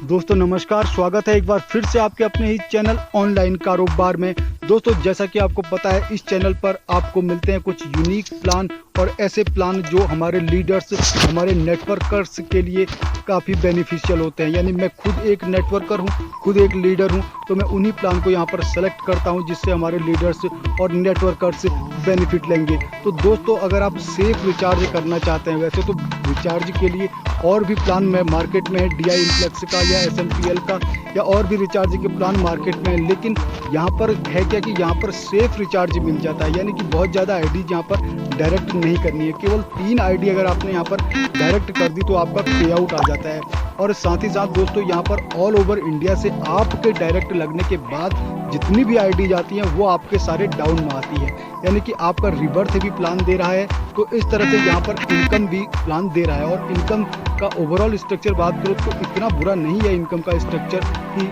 दोस्तों नमस्कार, स्वागत है एक बार फिर से आपके अपने ही चैनल ऑनलाइन कारोबार में। दोस्तों जैसा कि आपको पता है, इस चैनल पर आपको मिलते हैं कुछ यूनिक प्लान और ऐसे प्लान जो हमारे लीडर्स, हमारे नेटवर्कर्स के लिए काफ़ी बेनिफिशियल होते हैं। यानी मैं खुद एक नेटवर्कर हूं, खुद एक लीडर हूं, तो मैं उन्हीं प्लान को यहां पर सेलेक्ट करता हूं जिससे हमारे लीडर्स और नेटवर्कर्स बेनिफिट लेंगे। तो दोस्तों अगर आप सेफ रिचार्ज करना चाहते हैं, वैसे तो रिचार्ज के लिए और भी प्लान में मार्केट में है, DI इम्प्लेक्स का या SMPL का या और भी रिचार्ज के प्लान मार्केट में है। लेकिन यहाँ पर है क्या कि यहाँ पर सेफ रिचार्ज मिल जाता है, यानी कि बहुत ज़्यादा आईडी यहाँ पर डायरेक्ट नहीं करनी है। केवल 3 आईडी अगर आपने यहाँ पर डायरेक्ट कर दी तो आपका पे आउट आ जाता है। और साथ ही साथ दोस्तों यहाँ पर ऑल ओवर इंडिया से आपके डायरेक्ट लगने के बाद जितनी भी आईडी जाती हैं वो आपके सारे डाउन में आती है, यानी कि आपका रिवर्थ भी प्लान दे रहा है। तो इस तरह से यहाँ पर इनकम भी प्लान दे रहा है। और इनकम का ओवरऑल स्ट्रक्चर बात करो तो इतना बुरा नहीं है इनकम का स्ट्रक्चर कि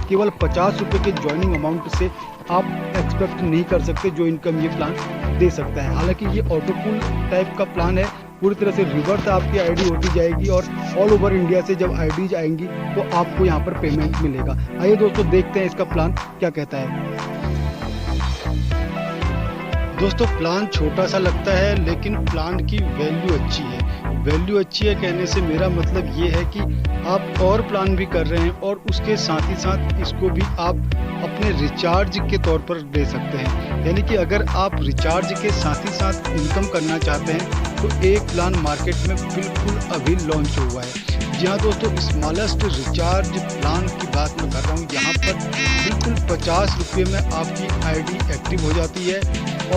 केवल 50 रुपये के ज्वाइनिंग अमाउंट से आप एक्सपेक्ट नहीं कर सकते जो इनकम ये प्लान दे सकता है। हालांकि ये ऑटोपूल टाइप का प्लान है, पूरी तरह से रिवर्स आपकी आईडी होती जाएगी और ऑल ओवर इंडिया से जब आईडीज आएंगी तो आपको यहाँ पर पेमेंट मिलेगा। आइए दोस्तों देखते हैं इसका प्लान क्या कहता है। दोस्तों प्लान छोटा सा लगता है लेकिन प्लान की वैल्यू अच्छी है। वैल्यू अच्छी है कहने से मेरा मतलब ये है कि आप और प्लान भी कर रहे हैं और उसके साथ ही साथ इसको भी आप अपने रिचार्ज के तौर पर ले सकते हैं। यानी कि अगर आप रिचार्ज के साथ ही साथ इनकम करना चाहते हैं तो एक प्लान मार्केट में बिल्कुल अभी लॉन्च हुआ है। जी हाँ दोस्तों, स्मॉलेस्ट रिचार्ज प्लान की बात मैं कर रहा हूँ। यहाँ पर बिल्कुल 50 रुपये में आपकी आईडी एक्टिव हो जाती है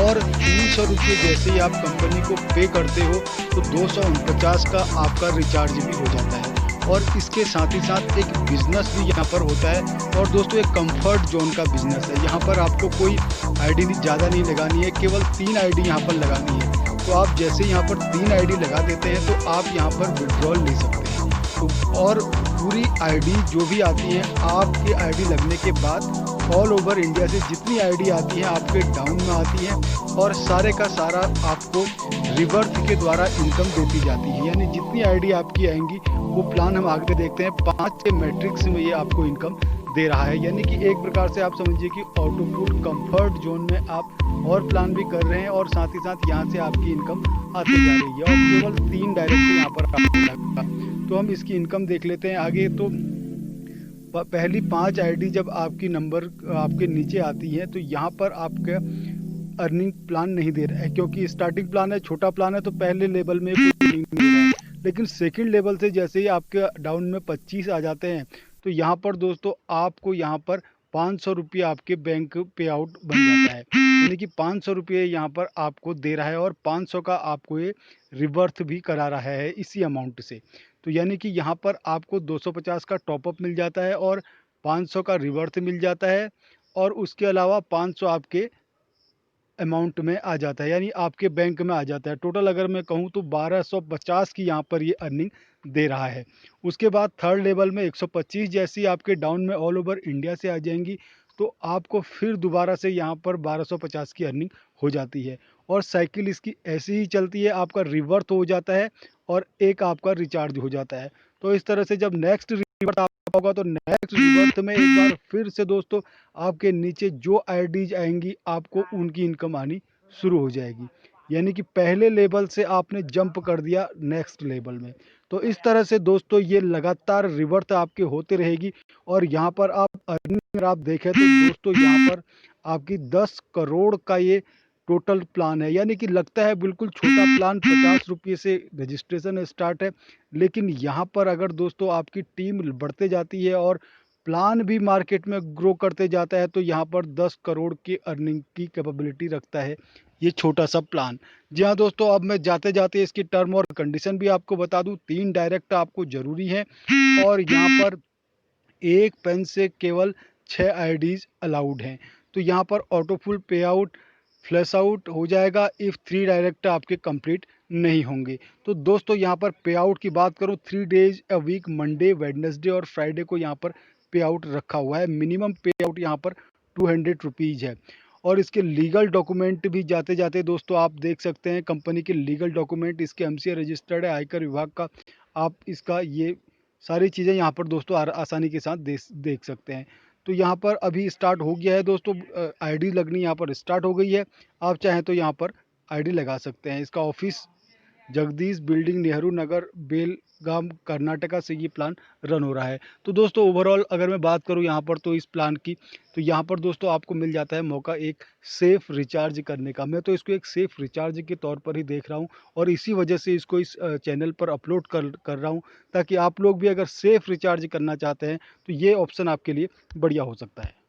और 300 रुपये जैसे ही आप कंपनी को पे करते हो तो 249 का आपका रिचार्ज भी हो जाता है। और इसके साथ ही साथ एक बिजनेस भी यहाँ पर होता है। और दोस्तों एक कंफर्ट जोन का बिजनेस है। यहाँ पर आपको कोई आईडी ज़्यादा नहीं लगानी है, केवल 3 आईडी यहाँ पर लगानी है। तो आप जैसे यहाँ पर 3 आईडी लगा देते हैं तो आप यहाँ पर विड्रॉल ले सकते हैं। तो और पूरी आईडी जो भी आती है आपके आईडी लगने के बाद ऑल ओवर इंडिया से जितनी आईडी आती है आपके डाउन में आती है और सारे का सारा आपको रिवर्स के द्वारा इनकम देती जाती है। यानी जितनी आईडी आपकी आएंगी वो प्लान हम आगे देखते हैं 5 के मैट्रिक्स में ये आपको इनकम दे रहा है। यानी कि एक प्रकार से आप समझिए कि ऑटोपूल कंफर्ट जोन में आप और प्लान भी कर रहे हैं और साथ ही साथ यहाँ से आपकी इनकम आती जा रही है। और केवल 3 डायरेक्ट यहाँ पर आपको लगेगा। तो हम इसकी इनकम देख लेते हैं आगे। तो पहली 5 आईडी जब आपकी नंबर आपके नीचे आती है तो यहाँ पर आपका अर्निंग प्लान नहीं दे रहा है, क्योंकि स्टार्टिंग प्लान है, छोटा प्लान है, तो पहले लेवल में कोई अर्निंग नहीं दे रहा है। लेकिन सेकंड लेवल से जैसे ही आपके डाउन में 25 आ जाते हैं तो यहाँ पर दोस्तों आपको यहाँ पर 500 रुपये आपके बैंक पे आउट बन जाता है। यानी कि 500 रुपये यहाँ पर आपको दे रहा है और 500 का आपको ये रिवर्थ भी करा रहा है इसी अमाउंट से। तो यानी कि यहाँ पर आपको 250 का टॉपअप मिल जाता है और 500 का रिवर्थ मिल जाता है और उसके अलावा 500 आपके अमाउंट में आ जाता है, यानी आपके बैंक में आ जाता है। टोटल अगर मैं कहूँ तो 1250 की यहाँ पर ये अर्निंग दे रहा है। उसके बाद थर्ड लेवल में 125 जैसी आपके डाउन में ऑल ओवर इंडिया से आ जाएंगी तो आपको फिर दोबारा से यहाँ पर 1250 की अर्निंग हो जाती है। और साइकिल इसकी ऐसी ही चलती है, आपका रिवर्थ हो जाता है और एक आपका रिचार्ज हो जाता है। तो इस तरह से जब नेक्स्ट रिवर्थ आपका होगा तो नेक्स्ट रिवर्थ में एक बार फिर से दोस्तों आपके नीचे जो आईडीज आएंगी आपको उनकी इनकम आनी शुरू हो जाएगी। यानी कि पहले लेवल से आपने जंप कर दिया नेक्स्ट लेवल में। तो इस तरह से दोस्तों ये लगातार रिवर्थ आपके होते रहेगी। और यहाँ पर आप अर्निंग अगर आप देखें तो दोस्तों यहाँ पर आपकी 10 करोड़ का ये टोटल प्लान है। यानी कि लगता है बिल्कुल छोटा प्लान, 50 रुपये से रजिस्ट्रेशन स्टार्ट है। लेकिन यहाँ पर अगर दोस्तों आपकी टीम बढ़ते जाती है और प्लान भी मार्केट में ग्रो करते जाता है तो यहाँ पर 10 करोड़ की अर्निंग की कैपेबिलिटी रखता है ये छोटा सा प्लान। जी हाँ दोस्तों, अब मैं जाते जाते इसकी टर्म और कंडीशन भी आपको बता दूं। 3 डायरेक्ट आपको ज़रूरी है और यहाँ पर एक पेन से केवल 6 आईडीज अलाउड हैं। तो यहाँ पर ऑटो फुल पे आउट फ्लैश आउट हो जाएगा इफ़ 3 डायरेक्ट आपके कंप्लीट नहीं होंगे। तो दोस्तों यहाँ पर पे आउट की बात करूँ 3 days a week, Monday Wednesday और फ्राइडे को यहाँ पर पे आउट रखा हुआ है। मिनिमम पे आउट यहाँ पर 200 रुपीज़ है। और इसके लीगल डॉक्यूमेंट भी जाते जाते दोस्तों आप देख सकते हैं। कंपनी के लीगल डॉक्यूमेंट इसके एमसीए रजिस्टर्ड है आयकर विभाग का। आप इसका ये सारी चीज़ें यहाँ पर दोस्तों आसानी के साथ देख सकते हैं। तो यहाँ पर अभी स्टार्ट हो गया है दोस्तों, आईडी लगनी यहाँ पर स्टार्ट हो गई है। आप चाहें तो यहाँ पर आईडी लगा सकते हैं। इसका ऑफिस जगदीश बिल्डिंग, नेहरू नगर, बेलगाम, कर्नाटका से ये प्लान रन हो रहा है। तो दोस्तों ओवरऑल अगर मैं बात करूँ यहाँ पर तो इस प्लान की, तो यहाँ पर दोस्तों आपको मिल जाता है मौका एक सेफ़ रिचार्ज करने का। मैं तो इसको एक सेफ़ रिचार्ज के तौर पर ही देख रहा हूँ और इसी वजह से इसको इस चैनल पर अपलोड कर रहा हूँ, ताकि आप लोग भी अगर सेफ़ रिचार्ज करना चाहते हैं तो ये ऑप्शन आपके लिए बढ़िया हो सकता है।